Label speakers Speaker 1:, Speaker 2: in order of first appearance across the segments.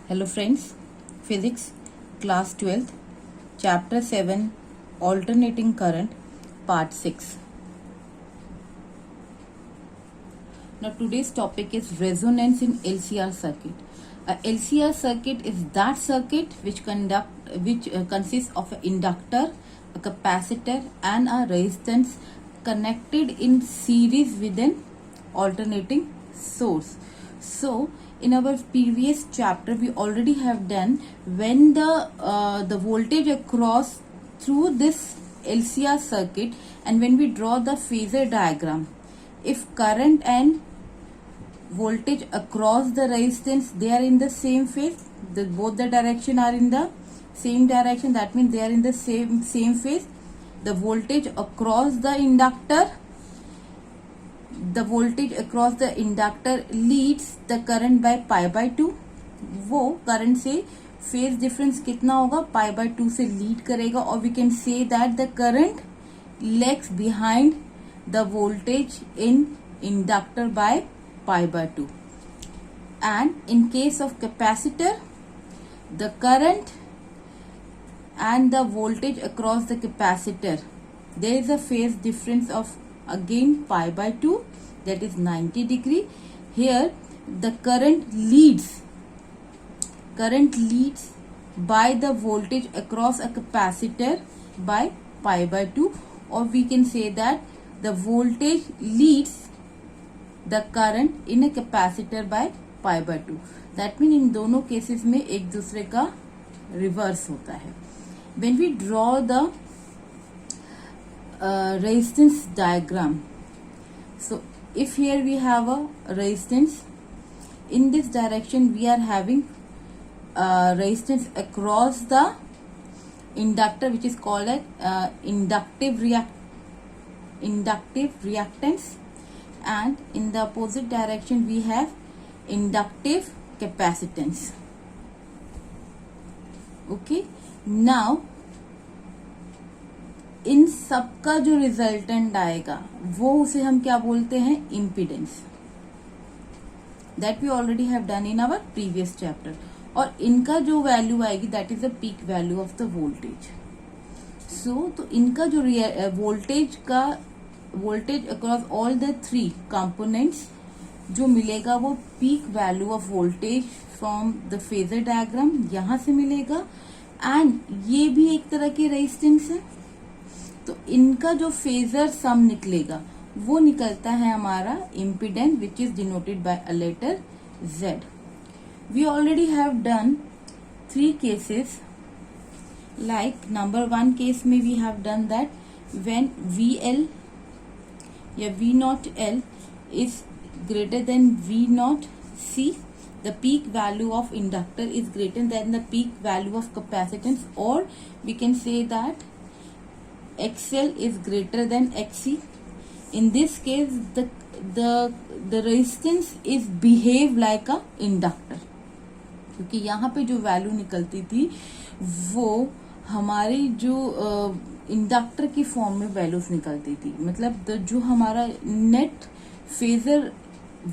Speaker 1: Hello friends, Physics, Class 12th, Chapter 7, Alternating Current, Part 6. Now today's topic is resonance in LCR circuit. A LCR circuit is that circuit which consists of an inductor, a capacitor and a resistance connected in series with an alternating source. So in our previous chapter we already have done when the voltage across through this LCR circuit, and when we draw the phasor diagram, if current and voltage across the resistance, they are in the same phase, both the direction are in the same direction, that means they are in the same phase. The voltage across the inductor leads the current by pi by 2. वो current से phase difference कितना होगा, pi by 2 से lead करेगा, और we can say that the current lags behind the voltage in inductor by pi by 2. And in case of capacitor, the current and the voltage across the capacitor, there is a phase difference of again pi by 2, that is 90 degree. Here the current leads by the voltage across a capacitor by pi by 2, or we can say that the voltage leads the current in a capacitor by pi by 2. That means इन दोनों cases में एक दूसरे का reverse होता है. When we draw the resistance diagram, so if here we have a resistance, in this direction we are having resistance across the inductor, which is called as inductive reactance, and in the opposite direction we have inductive capacitance. Okay, now इन सब का जो resultant आएगा वो उसे हम क्या बोलते हैं, impedance. That we already have done in our previous chapter. और इनका जो वैल्यू आएगी that is the peak value of the voltage. So तो इनका जो voltage across all the three components जो मिलेगा वो peak value of voltage from the phasor diagram यहां से मिलेगा. एंड ये भी एक तरह की रेजिस्टेंस है, तो इनका जो फेजर सम निकलेगा वो निकलता है हमारा impedance, which is denoted by a letter Z. We already have done 3 cases. Like number 1 case में we have done that when VL या V0L is greater than V0C, the peak value of inductor is greater than the peak value of capacitance, or we can say that XL is greater than XC. In this case the resistance is behave like a inductor, क्योंकि यहाँ पे जो value निकलती थी वो हमारी जो inductor की फॉर्म में वैल्यूज निकलती थी. मतलब जो हमारा नेट फेजर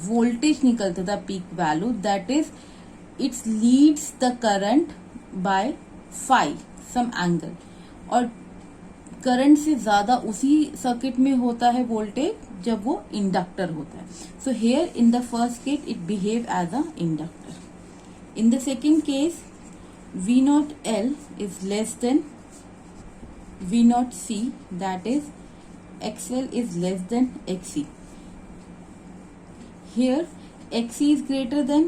Speaker 1: वोल्टेज निकलता था peak value, that is its leads the current by phi some angle, और करंट से ज्यादा उसी सर्किट में होता है वोल्टेज जब वो इंडक्टर होता है. So here in the first case it behave as a inductor. In the second case V0L is less than V0C, that is XL is less than XC. Here XC is greater than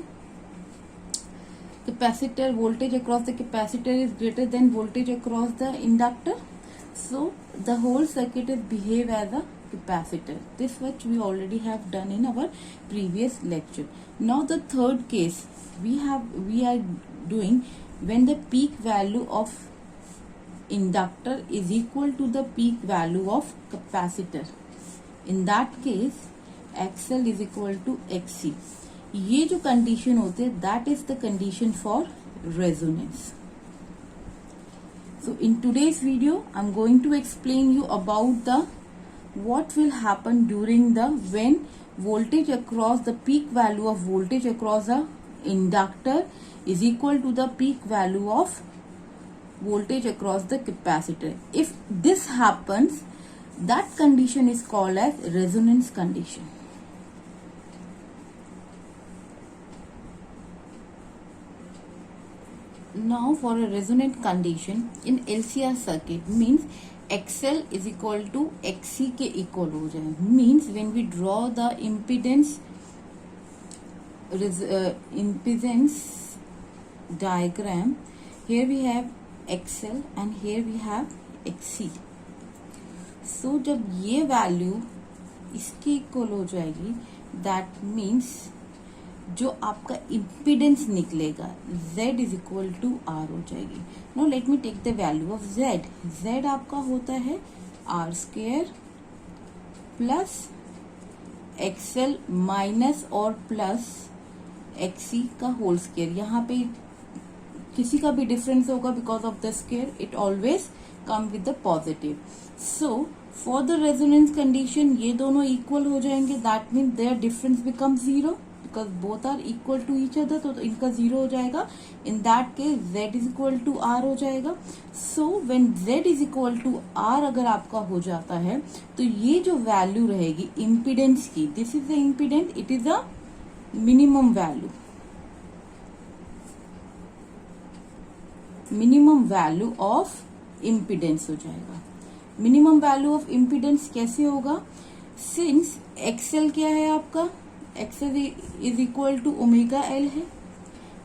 Speaker 1: capacitor, voltage across the capacitor is greater than voltage across the inductor, so the whole circuit is behave as a capacitor. This which we already have done in our previous lecture. Now the third case we are doing when the peak value of inductor is equal to the peak value of capacitor. In that case XL is equal to XC. ये जो condition होते हैं that is the condition for resonance. So in today's video I'm going to explain you about the what will happen during the when voltage across the peak value of voltage across a inductor is equal to the peak value of voltage across the capacitor. If this happens, that condition is called as resonance condition. Now for a resonant condition in LCR circuit means XL is equal to XC के equal हो जाए. Means when we draw the impedance diagram, here we have XL and here we have XC. So जब ये value इसके equal हो जाएगी, that means जो आपका इम्पीडेंस निकलेगा Z is equal to R हो जाएगी. Now let me take the value of Z. Z आपका होता है R square plus XL minus और प्लस XC का होल स्क्वायर. यहाँ पे किसी का भी डिफरेंस होगा because of the square, it always come with the positive. So for the resonance condition ये दोनों इक्वल हो जाएंगे, that mean their difference become zero because both are equal to each other. तो इनका जीरो हो जाएगा. In that case Z is equal to R हो जाएगा. So when Z is equal to R अगर आपका हो जाता है तो ये जो वैल्यू रहेगी इम्पीडेंस की, this is the impedance, it is a minimum value. Minimum value of impedance हो जाएगा. मिनिमम वैल्यू ऑफ इम्पीडेंस कैसे होगा? सिंस XL क्या है आपका, XL is equal to omega L है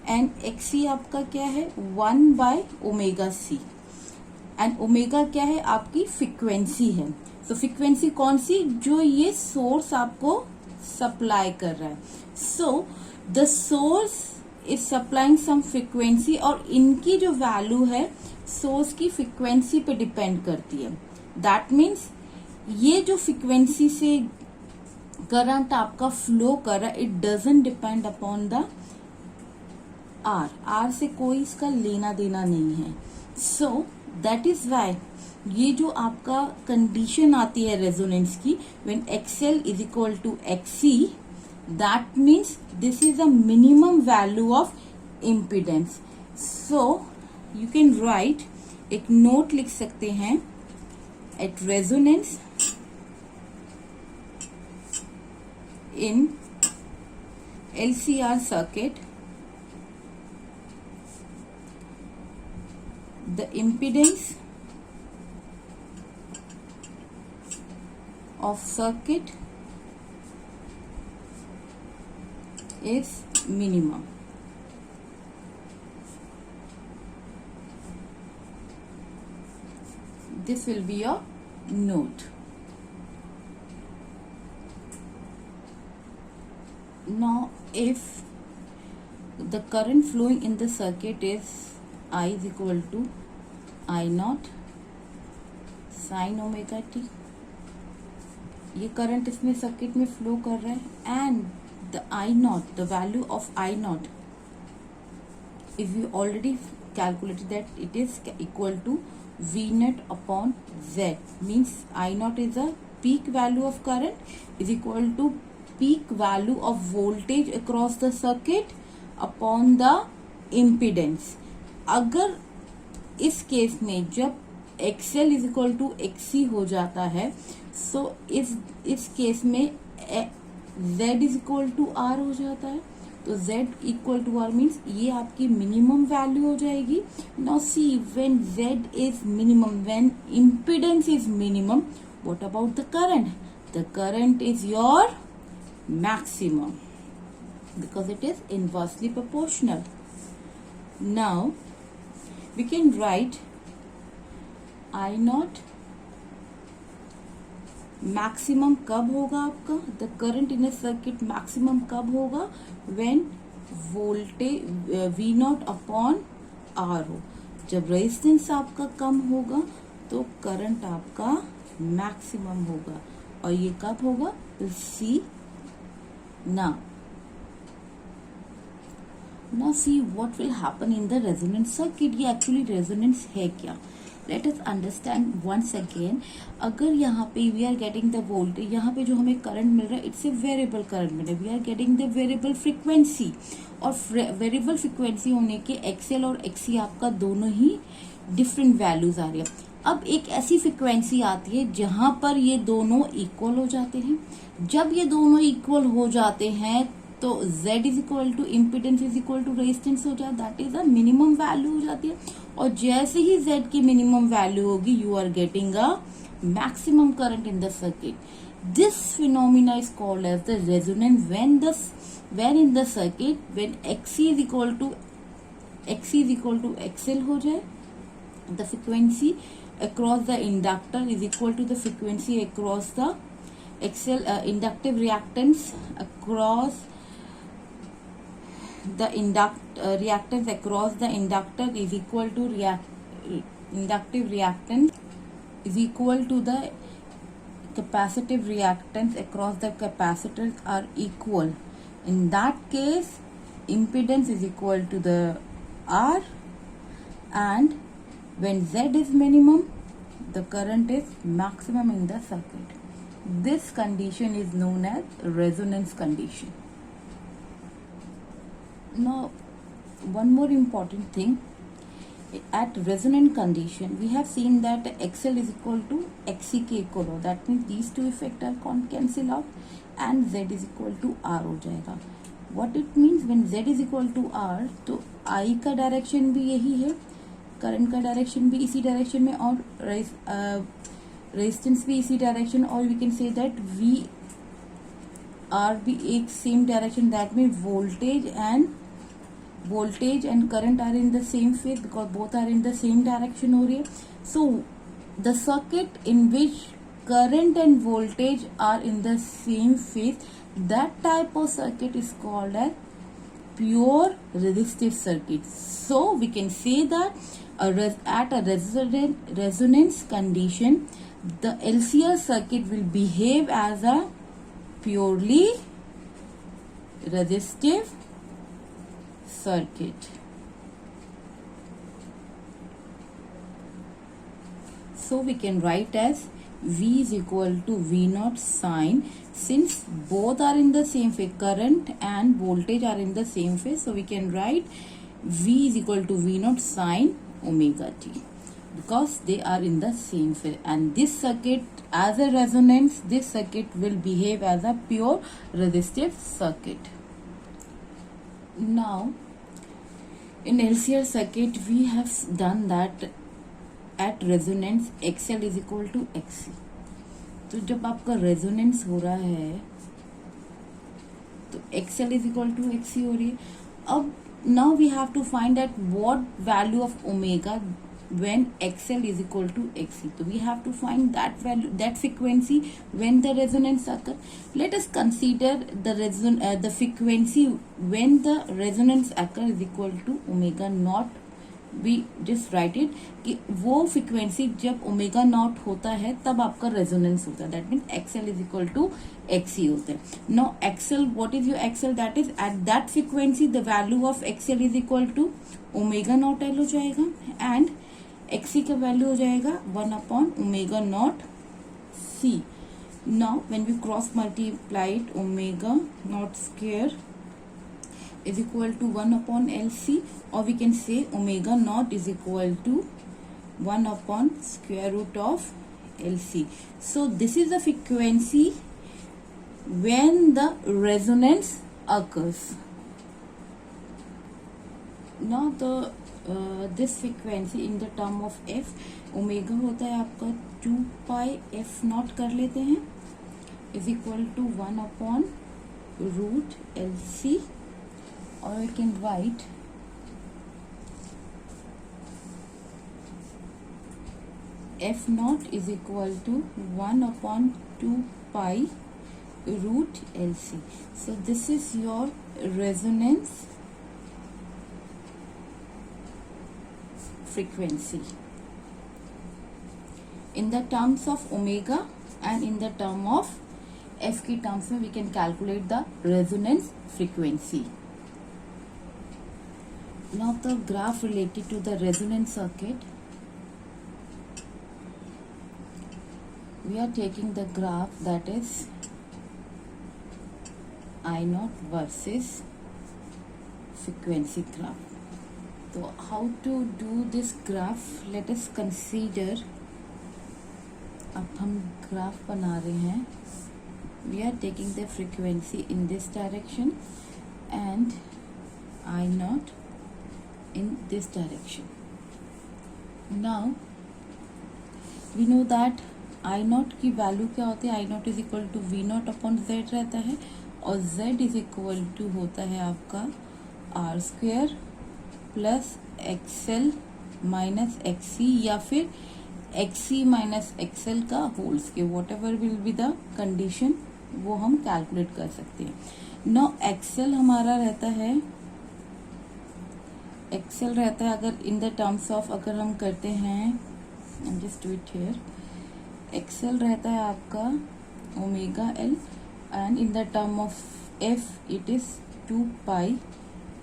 Speaker 1: एंड XC आपका क्या है 1 by omega C and omega क्या है आपकी फ्रीक्वेंसी है. तो फ्रीक्वेंसी कौन सी, जो ये सोर्स आपको सप्लाई कर रहा है. So the source is supplying some frequency और इनकी जो वैल्यू है सोर्स की फ्रीक्वेंसी पे डिपेंड करती है. दैट मीन्स ये जो फ्रीक्वेंसी से करंट आपका फ्लो कर रहा है, it doesn't depend upon the R से कोई इसका लेना देना नहीं है. सो दैट इज वाई ये जो आपका कंडीशन आती है रेजोनेंस की, when XL is equal to XC, that means this is the minimum value of impedance. So you can write, एक नोट लिख सकते हैं, at resonance in LCR circuit, the impedance of circuit is minimum. This will be your note. Now if the current flowing in the circuit is I is equal to I naught sin omega t, ये current इसमें circuit में flow कर रहा है and the I naught, the value of I naught, if you already calculated that it is equal to V naught upon Z, means I naught is a peak value of current is equal to peak value of voltage across the circuit upon the impedance. अगर इस case में जब XL is equal to XC हो जाता है, so इस case में Z is equal to R हो जाता है. तो Z equal to R means ये आपकी मिनिमम वैल्यू हो जाएगी. Now see when Z is minimum, when impedance is minimum, what about the current? The current is your maximum because it is inversely proportional. Now we can write I naught maximum कब होगा आपका, the current in a circuit maximum कब होगा, when voltage V naught upon R हो. जब resistance आपका कम होगा तो करंट आपका मैक्सिमम होगा. और ये कब होगा, C. Now see what will happen in the resonance circuit. ये actually resonance है क्या? Let us understand once again. अगर यहाँ पे we are getting the voltage, यहाँ पे जो हमें करंट मिल रहा है इट्स ए वेरिएबल करंट मिल रहा है, we are getting the variable frequency. और वेरिएबल फ्रीक्वेंसी होने के एक्सएल और एक्सी आपका दोनों ही डिफरेंट वैल्यूज आ रही है. अब एक ऐसी फ्रीक्वेंसी आती है जहां पर ये दोनों इक्वल हो जाते हैं. जब ये दोनों इक्वल हो जाते हैं तो Z is equal to impedance is equal to resistance हो जाता है, that is a minimum value हो जाती है. और जैसे ही Z की मिनिमम वैल्यू होगी you are getting a maximum current in the circuit. This phenomenon is called as the resonance when in the circuit when XC is equal to XL हो जाए, the frequency across the inductor is equal to the frequency across the XL inductive reactance across the reactance across the inductor is equal to inductive reactance is equal to the capacitive reactance across the capacitors are equal. In that case impedance is equal to the R, and when Z is minimum the current is maximum in the circuit. This condition is known as resonance condition. Now one more important thing, at resonant condition we have seen that XL is equal to XC के equal हो, that means these two effects are cancel out and Z is equal to R हो जाएगा. What it means when Z is equal to R, तो I का direction भी यही है, current का डायरेक्शन भी इसी डायरेक्शन में, और रेजिस्टेंस भी इसी डायरेक्शन, और we can say that V R भी एक same direction, that mean voltage and current are in the same phase because both are in the same direction हो रही है. So the circuit in which current and voltage are in the same phase, that type of circuit is called as pure resistive circuit. So we can say that at a resonance condition the LCR circuit will behave as a purely resistive circuit. So we can write as V is equal to V naught sine, since both are in the same phase, current and voltage are in the same phase, so we can write V is equal to V naught sine omega t because they are in the same phase. And this circuit, as a resonance, this circuit will behave as a pure resistive circuit. Now in LCR circuit we have done that at resonance XL is equal to XC. तो जब आपका resonance हो रहा है तो XL is equal to XC हो रही है. अब now we have to find out what value of omega when XL is equal to XC. So we have to find that value, that frequency when the resonance occurs. Let us consider the frequency when the resonance occurs is equal to omega naught. We just write it कि वो frequency जब omega naught होता है तब आपका resonance होता है. That means XL is equal to XC होता है. Now XL, what is your XL? That is at that frequency the value of XL is equal to omega naught L हो जाएगा, and XC का value हो जाएगा 1 upon omega naught C. Now when we cross multiply it, omega naught square is equal to 1 upon LC, or we can say omega naught is equal to 1 upon square root of LC. So this is the frequency when the resonance occurs. Now this frequency in the term of f, omega होता है आपका 2 पाई f not कर लेते हैं, is equal to 1 upon root LC, और we can write f naught is equal to 1 upon 2 pi root LC. So this is your resonance frequency in the terms of omega, and in the term of f की terms में we can calculate the resonance frequency. Now the graph related to the resonance circuit. we are taking the graph that is I naught versus frequency graph. So how to do this graph? Let us consider. अब हम graph बना रहे हैं. We are taking the frequency in this direction and I naught in this direction. Now we know that I naught की value क्या होती है? I naught is equal to V naught upon Z रहता है और Z इज इक्वल टू होता है आपका R square plus XL minus XC या फिर एक्सी माइनस एक्सएल का whole square, whatever will be the condition, वो हम कैलकुलेट कर सकते हैं. नो एक्सएल हमारा रहता है, एक्सएल रहता है अगर इन द टर्म्स ऑफ अगर हम करते हैं, just do it here, XL रहता है आपका omega L and in the term of F it is 2 pi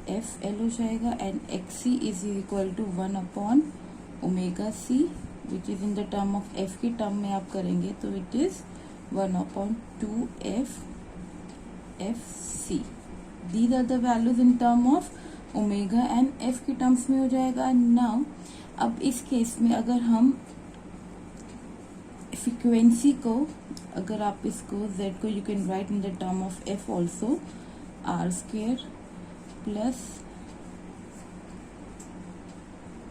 Speaker 1: F L हो जाएगा and X C is equal to 1 upon omega C which is in the term of F की term में आप करेंगे तो it is 1 upon 2 F C. These are the values in term of omega and F की terms में हो जाएगा. Now अब इस केस में अगर हम फ्रीक्वेंसी को, अगर आप इसको z को you can write in the term of f also, R square plus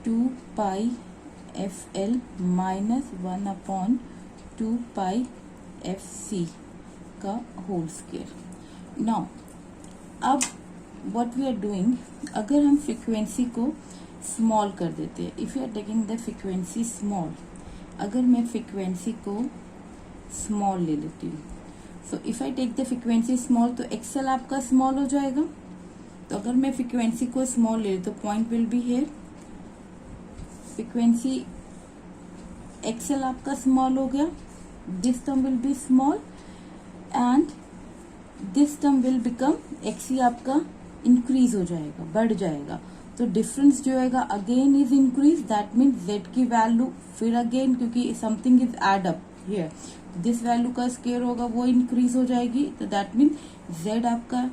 Speaker 1: 2 pi F L minus 1 upon 2 pi F C का होल स्क्वेयर. नाउ अब व्हाट वी आर डूइंग, अगर हम फ्रीक्वेंसी को स्मॉल कर देते हैं, if you are taking the frequency small, अगर मैं फ्रीक्वेंसी को स्मॉल ले लेती हूँ, so if I take the frequency small तो एक्सएल आपका स्मॉल हो जाएगा. तो अगर मैं फ्रीक्वेंसी को स्मॉल ले तो point will be here, frequency XL आपका स्मॉल हो गया, this term will be small and this term will become XC आपका इंक्रीज हो जाएगा, बढ़ जाएगा. तो डिफरेंस जो है again is increase, that means Z की वैल्यू फिर अगेन, क्योंकि something is add up here, this value का स्केयर होगा वो इंक्रीज हो जाएगी, तो दैट मीन्स जेड आपका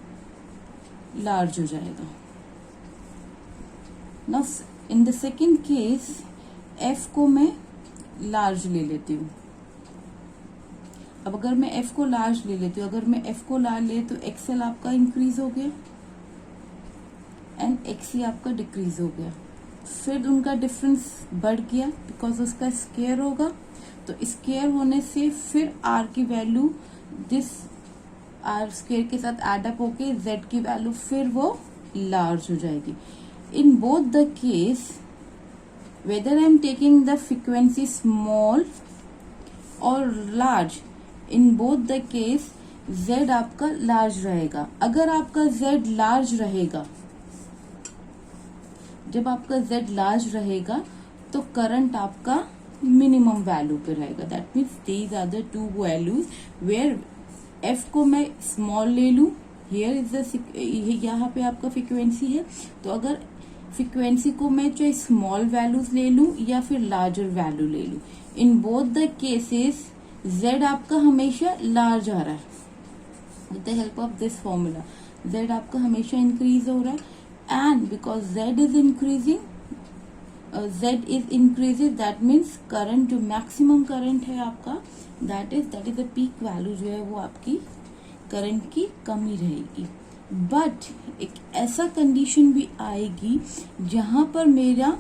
Speaker 1: लार्ज हो जाएगा. Now in the second case F को मैं लार्ज ले लेती हूँ. अब अगर मैं एफ को लार्ज ले लेती हूँ, अगर मैं एफ को लार्ज ले तो एक्सएल आपका इंक्रीज हो गया एंड एक्सी आपका डिक्रीज हो गया. फिर उनका डिफरेंस बढ़ गया बिकॉज उसका स्केयर होगा, तो स्केयर होने से फिर आर की वैल्यू दिस आर स्केयर के साथ एडअप होके जेड की वैल्यू फिर वो लार्ज हो जाएगी. In both the case whether I am taking the frequency small और large, in both the case Z आपका लार्ज रहेगा. अगर आपका जेड लार्ज रहेगा, जब आपका z लार्ज रहेगा तो करंट आपका मिनिमम वैल्यू पे रहेगा. That means these are the two values where f को मैं स्मॉल ले लूं, हियर इज द, यहाँ पे आपका फ्रीक्वेंसी है, तो अगर फ्रीक्वेंसी को मैं चाहे स्मॉल वैल्यूज ले लूं या फिर लार्जर वैल्यू ले लूं, इन बोथ द केसेस z आपका हमेशा लार्ज आ रहा है with the help of this formula. z आपका हमेशा इंक्रीज हो रहा है and because z is increasing, z is increases, that means current जो maximum current है आपका, that is the peak value जो है वो आपकी current की कमी रहेगी. but एक ऐसा condition भी आएगी जहां पर मेरा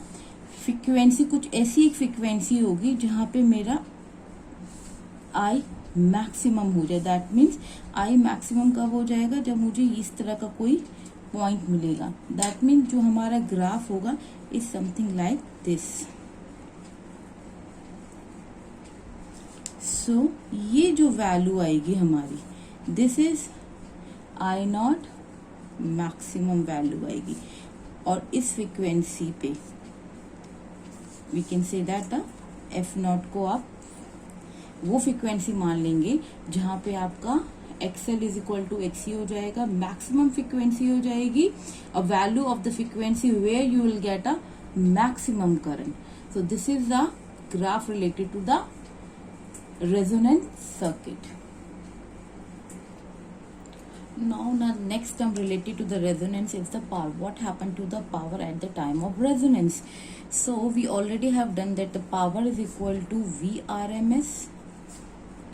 Speaker 1: फ्रीक्वेंसी कुछ ऐसी एक फ्रीक्वेंसी होगी जहां पे मेरा I मैक्सिमम हो जाए. दैट मीन्स I मैक्सिमम कब हो जाएगा, जब मुझे इस तरह का कोई पॉइंट मिलेगा. दैट मीन जो हमारा ग्राफ होगा is something like this. So ये जो वैल्यू आएगी हमारी, this is I not maximum value आएगी, और इस फ्रीक्वेंसी पे we can say that the F naught को आप वो फ्रीक्वेंसी मान लेंगे जहां पे आपका XL is equal to XC हो जाएगा, मैक्सिमम फ्रीक्वेंसी हो जाएगी, a value of the frequency where you will get a maximum current. So this is the graph related to the resonance circuit. Now the next term related to the resonance is the power. What happened to the power at the time of resonance? So we already have done that the power is equal to Vrms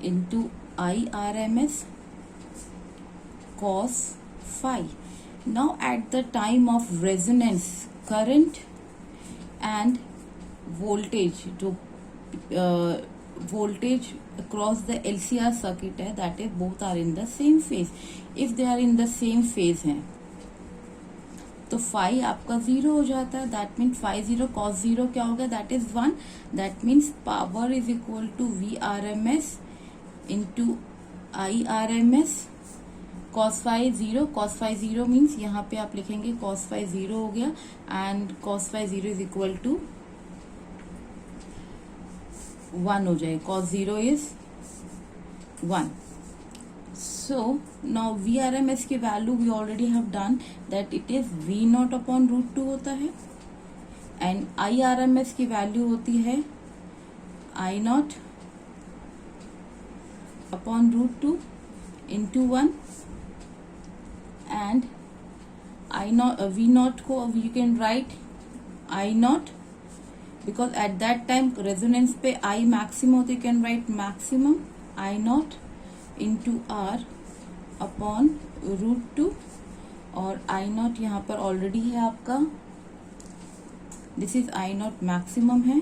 Speaker 1: into Irms cos phi. Now at the time of resonance, current and voltage, जो voltage across the LCR circuit है, that is both are in the same phase. If they are in the same phase हैं तो phi आपका 0 हो जाता है. That means phi 0 cos 0 क्या हो गया? That is 1. That means power is equal to Vrms into Irms cos phi 0. cos phi 0 मीन्स यहाँ पे आप लिखेंगे cos phi 0 हो गया and cos phi 0 is equal to 1 हो जाए. cos 0 is 1. So now Vrms की वैल्यू we already have done that it is V0 upon √2 होता है एंड Irms की वैल्यू होती है I0 upon √2 into 1 and I0 V0 को you can write I0 because at that time resonance पे I maximum होते, you can write maximum I0 into R upon √2 और I0 यहाँ पर ऑलरेडी है आपका. दिस इज I0 मैक्सिमम है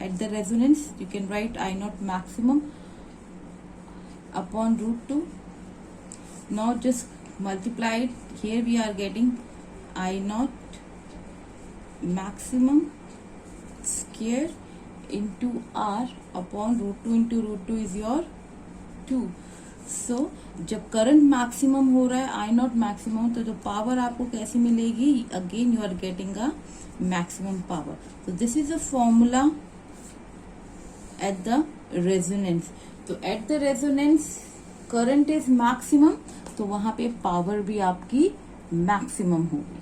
Speaker 1: at the resonance. You can write I0 maximum upon √2. Now just multiplied here we are getting I0 maximum square into R upon √2 into √2 is your 2. So जब current maximum हो रहा है I0 maximum, तो जो power आपको कैसे मिलेगी? Again you are getting a maximum power. तो this is a formula at the resonance. तो at the resonance current is maximum, तो वहां पे पावर भी आपकी मैक्सिमम होगी.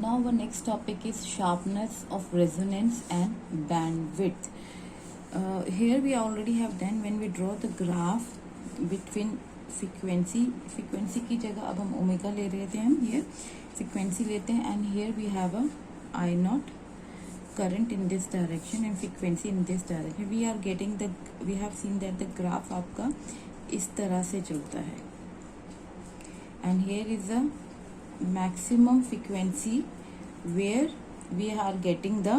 Speaker 1: Now our next topic is sharpness of resonance and bandwidth. Here we already have done when we draw the graph between frequency की जगह अब हम ओमेगा ले रहे थे, हम here frequency लेते हैं and here we have a I0 current in this direction and frequency in this direction. We have seen that the graph आपका इस तरह से चलता है and here is a maximum frequency where we are getting the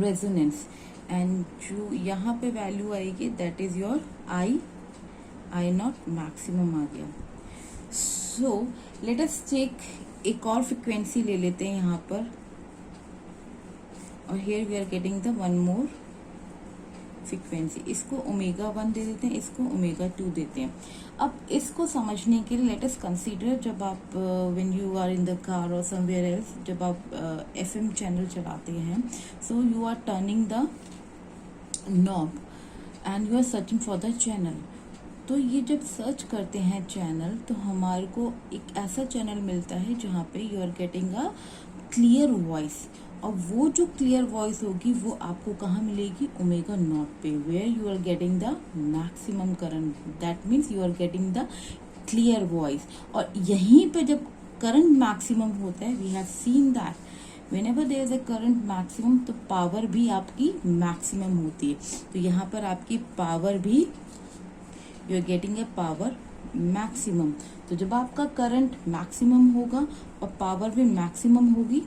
Speaker 1: resonance and जो यहाँ पे value आएगी that is your I0 maximum आ गया. So let us take एक और फ्रिक्वेंसी ले लेते हैं यहाँ पर और here we are getting the one more frequency. इसको ओमेगा 1 दे देते हैं, इसको ओमेगा 2 देते हैं. अब इसको समझने के लिए लेट अस कंसीडर जब आप when you are in the car और समवेयर एल्स, जब आप FM चैनल चलाते हैं, so you are turning the knob and you are searching for the channel. तो ये जब सर्च करते हैं चैनल, तो हमारे को एक ऐसा चैनल मिलता है जहाँ पे you are getting a clear voice. और वो जो क्लियर वॉइस होगी वो आपको कहाँ मिलेगी? ओमेगा नॉट पे, where you are getting the maximum current. That means you are getting the clear voice. और यहीं पे जब करंट मैक्सिमम होता है, we have seen that whenever there is a current maximum, तो पावर भी आपकी मैक्सिमम होती है. तो यहाँ पर आपकी पावर भी you are getting a power maximum. तो जब आपका करंट मैक्सिमम होगा और पावर भी मैक्सिमम होगी,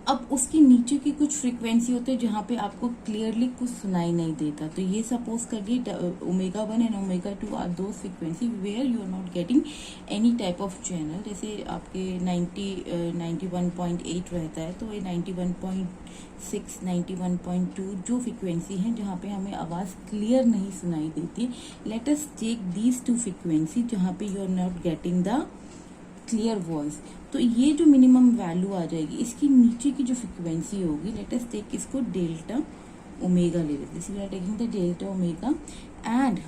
Speaker 1: अब उसके नीचे की कुछ फ्रीक्वेंसी होते हैं जहाँ पे आपको क्लियरली कुछ सुनाई नहीं देता. तो ये सपोज करिए ओमेगा 1 एंड ओमेगा 2 आर दो frequency where you are not getting any type of channel. जैसे आपके 91.8 रहता है, तो ये 91.6 91.2 जो फ्रीक्वेंसी है जहाँ पे हमें आवाज़ क्लियर नहीं सुनाई देती. Let us take these two frequency जहाँ पे you are not getting the clear voice. तो ये जो मिनिमम वैल्यू आ जाएगी, इसकी नीचे की जो फ्रिक्वेंसी होगी, लेट अस टेक इसको डेल्टा ओमेगा ले लेते हैं. We are taking the delta omega and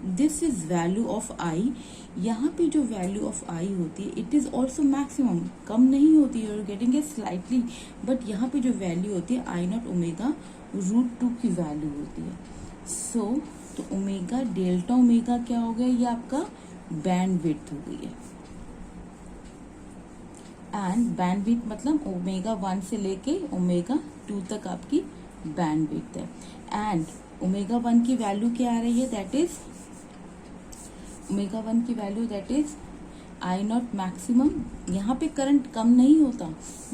Speaker 1: this is value of I, यहाँ पे जो वैल्यू ऑफ आई होती है इट इज ऑल्सो मैक्सिमम, कम नहीं होती है, और गेटिंग ए स्लाइटली, बट यहाँ पे जो वैल्यू होती है आई नॉट ओमेगा रूट 2 की वैल्यू होती है। सो तो ओमेगा डेल्टा ओमेगा क्या हो गया, ये आपका बैंड विड्थ हो गई है। एंड बैंड विड्थ मतलब ओमेगा 1 से लेके ओमेगा 2 तक आपकी बैंड विड्थ है। एंड ओमेगा 1 की वैल्यू क्या आ रही है, दैट इज ओमेगा 1 की value that is I not maximum. यहाँ पे करंट कम नहीं होता,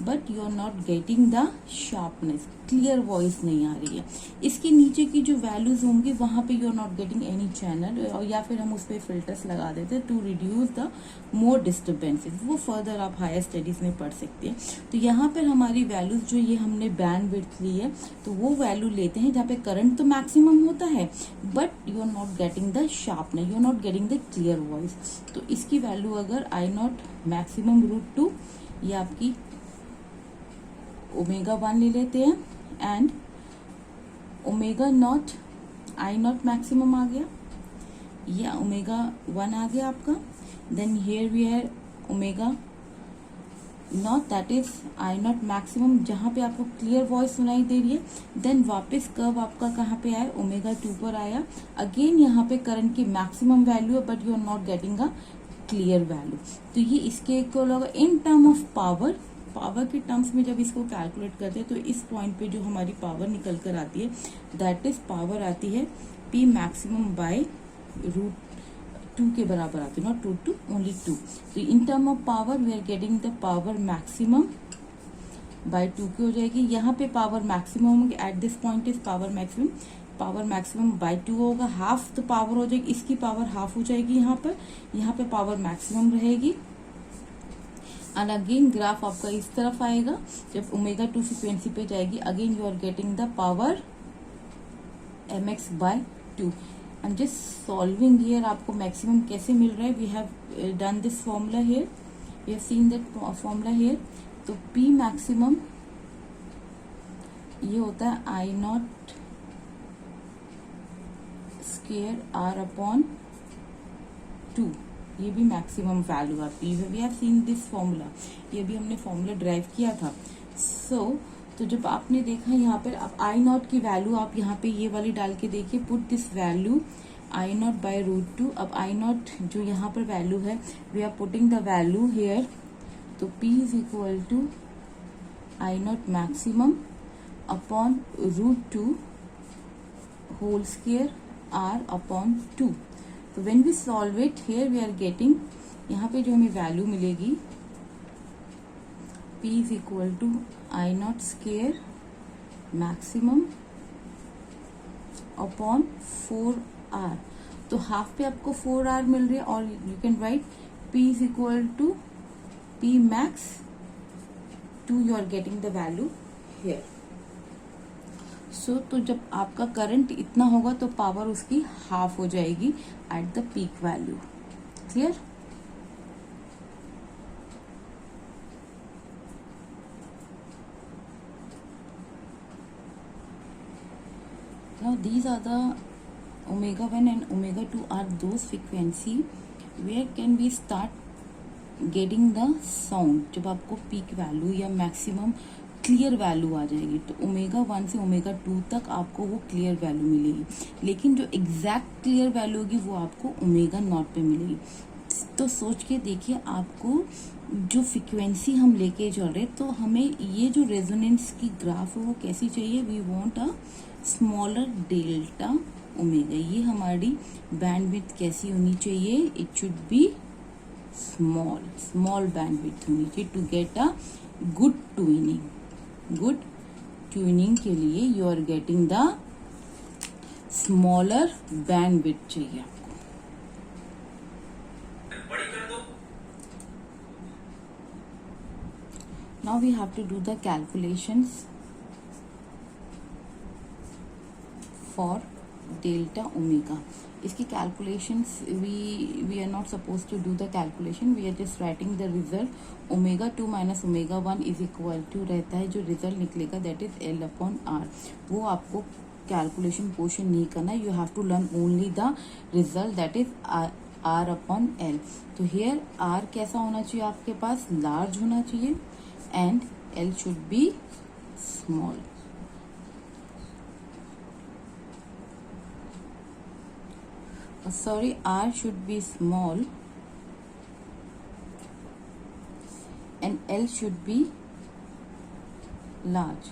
Speaker 1: but you are not getting the sharpness, clear voice नहीं आ रही है। इसके नीचे की जो वैल्यूज होंगी वहां पे you are not getting any channel, या फिर हम उस पर फिल्टर्स लगा देते हैं to reduce the more disturbances. वो फर्दर आप हायर स्टडीज में पढ़ सकते हैं। तो यहाँ पर हमारी वैल्यूज जो ये हमने बैंड विड्थ ली है, तो वो वैल्यू लेते हैं जहाँ पे करंट तो मैक्सिमम होता है, but you are not getting the sharpness, you are not getting the clear voice. तो इसकी वैल्यू अगर आई नॉट मैक्सिमम रूट 2, ये आपकी ओमेगा 1 ले लेते हैं, and omega not I not maximum आ गया, या ओमेगा 1 आ गया आपका। Then here we have omega not that is I not maximum, जहां पे आपको क्लियर वॉइस सुनाई दे रही है। देन वापस कर्व आपका कहाँ पे आया, ओमेगा 2 पर आया। अगेन यहाँ पे करंट की मैक्सिमम वैल्यू है, but you are not getting a clear value. तो ये इसके इक्वल होगा in term of power. Power के टर्म्स में जब इसको कैलकुलेट करते हैं तो इस पॉइंट पे जो हमारी पावर निकल कर आती है दैट इज पावर आती है पी मैक्सिमम बाय रूट 2 के बराबर आती है, नॉट रूट 2 ओनली 2। तो in term of power we are getting the power maximum by 2 की हो जाएगी। यहाँ पे power maximum at this point is power maximum, power maximum by 2 होगा, हाफ तो पावर हो जाएगी, इसकी पावर हाफ हो जाएगी यहाँ पे पावर मैक्सिमम रहेगी। एंड अगेन ग्राफ आपका इस तरफ आएगा, जब ओमेगा 2 फ्रीक्वेंसी पे जाएगी again you are getting the power mx by 2। And just solving here आपको मैक्सिमम कैसे मिल रहा है, we have done this formula here, we have seen that formula here. तो p मैक्सिमम ये होता है I naught square r upon 2, ये भी मैक्सिमम वैल्यू आती है। We have seen this formula, ये भी हमने फॉर्मूला ड्राइव किया था। तो जब आपने देखा यहाँ पर आप आई नॉट की वैल्यू आप यहाँ पे ये वाली डाल के देखिए, put this value I naught by root 2। अब आई नॉट जो यहाँ पर वैल्यू है we are putting the value here, तो p is equal to I not maximum upon root 2 whole square r upon 2। तो when we solve it here we are getting, यहाँ पे जो हमें वैल्यू मिलेगी p is equal to I naught square maximum upon 4r। तो half पे आपको 4r मिल रही है, और you can write p is equal to p max 2, you are getting the value here. So तो जब आपका करंट इतना होगा तो पावर उसकी हाफ हो जाएगी at the peak value. Clear? Now these are the omega 1 and omega 2 are those frequency where can we start getting the sound, जब आपको पीक वैल्यू या मैक्सिमम क्लियर वैल्यू आ जाएगी। तो ओमेगा 1 से ओमेगा 2 तक आपको वो क्लियर वैल्यू मिलेगी, लेकिन जो एग्जैक्ट क्लियर वैल्यू होगी वो आपको ओमेगा नॉट पे मिलेगी। तो सोच के देखिए, आपको जो फ्रीक्वेंसी हम लेके चल रहे, तो हमें ये जो रेजोनेंस की ग्राफ है वो कैसी चाहिए, we want a smaller delta omega. ये हमारी बैंडविड्थ कैसी होनी चाहिए, it should be small bandwidth होनी चाहिए to get a good tuning. Good tuning के लिए you are getting the smaller bandwidth चाहिए आपको। Now we have to do the calculations for delta omega. इसकी calculations we are not supposed to do the calculation, we are just writing the result. omega 2 minus omega 1 is equal to रहता है, जो result निकलेगा that is L upon R, वो आपको calculation portion नहीं करना, you have to learn only the result that is R upon L. तो here R कैसा होना चाहिए आपके पास, लार्ज होना चाहिए, and L should be small. Sorry, R should be small and L should be large.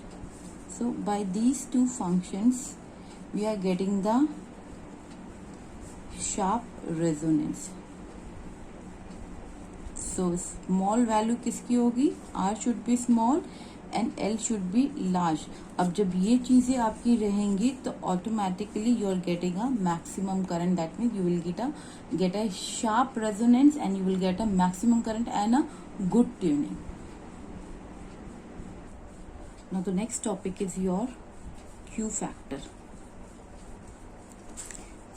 Speaker 1: So by these two functions we are getting the sharp resonance. So small value किसकी होगी, R should be small and L should be large. अब जब ये चीजें आपकी रहेंगी तो automatically you are getting a maximum current, that means you will get a sharp resonance and you will get a maximum current and a good tuning. Now the next topic is your Q factor.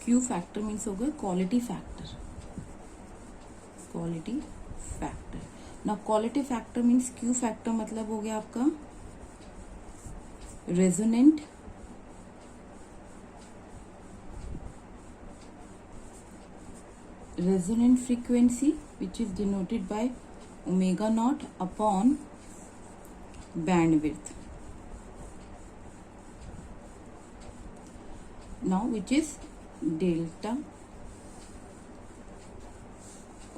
Speaker 1: Q factor means हो गया quality factor. Quality factor. Now quality factor means Q factor मतलब हो गया आपका resonant frequency which is denoted by omega naught upon bandwidth. Now which is delta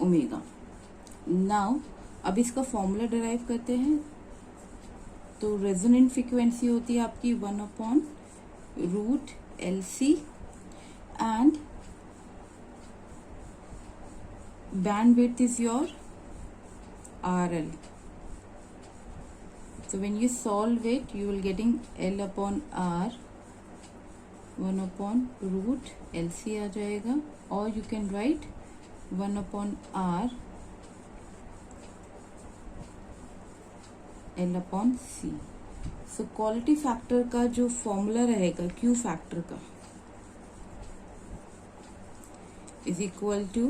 Speaker 1: omega. Now अब इसका formula derive करते हैं। तो रेजोनेंट फ्रीक्वेंसी होती है आपकी 1/√LC and bandwidth is your RL. So when you solve it, you will getting L upon R 1/√LC आ जाएगा, or you can write 1/R L upon C. So quality factor का जो formula रहेगा Q factor का is equal to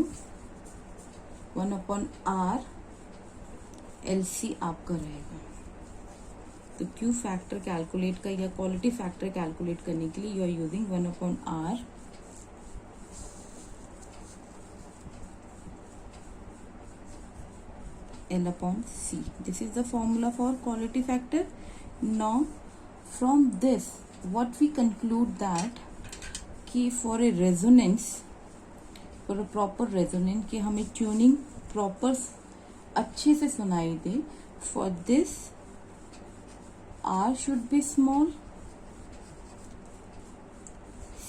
Speaker 1: 1/R LC आपका रहेगा। तो Q factor calculate का या क्वालिटी फैक्टर कैलकुलेट करने के लिए you are using 1/R L upon C. This is the formula for quality factor. Now from this what we conclude that कि for a resonance, for a proper resonance कि हमें tuning proper अच्छे से सुनाई दे, for this R should be small,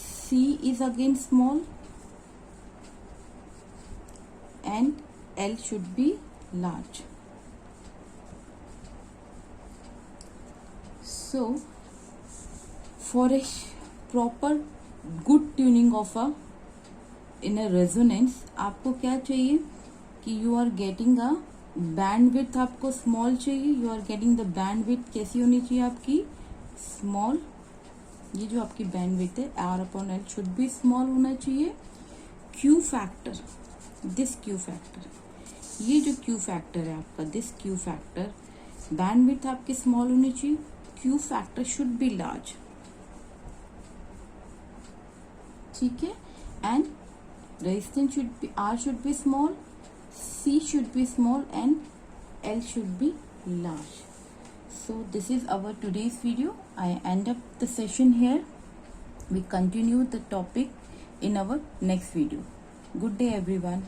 Speaker 1: C is again small and L should be large. So for a proper good tuning of a in a resonance आपको क्या चाहिए कि you are getting a bandwidth, आपको small चाहिए, you are getting the bandwidth कैसी होनी चाहिए आपकी small, ये जो आपकी bandwidth है R upon L should be small होना चाहिए। Q factor, this Q factor, ये जो Q फैक्टर है आपका, दिस Q फैक्टर बैंडविड्थ आपकी स्मॉल होनी चाहिए, Q factor should be large, ठीक है, and resistance should be R should be small, C should be small and L should be large. So this is our today's video. I end up the session here. We continue the topic in our next video. Good day everyone.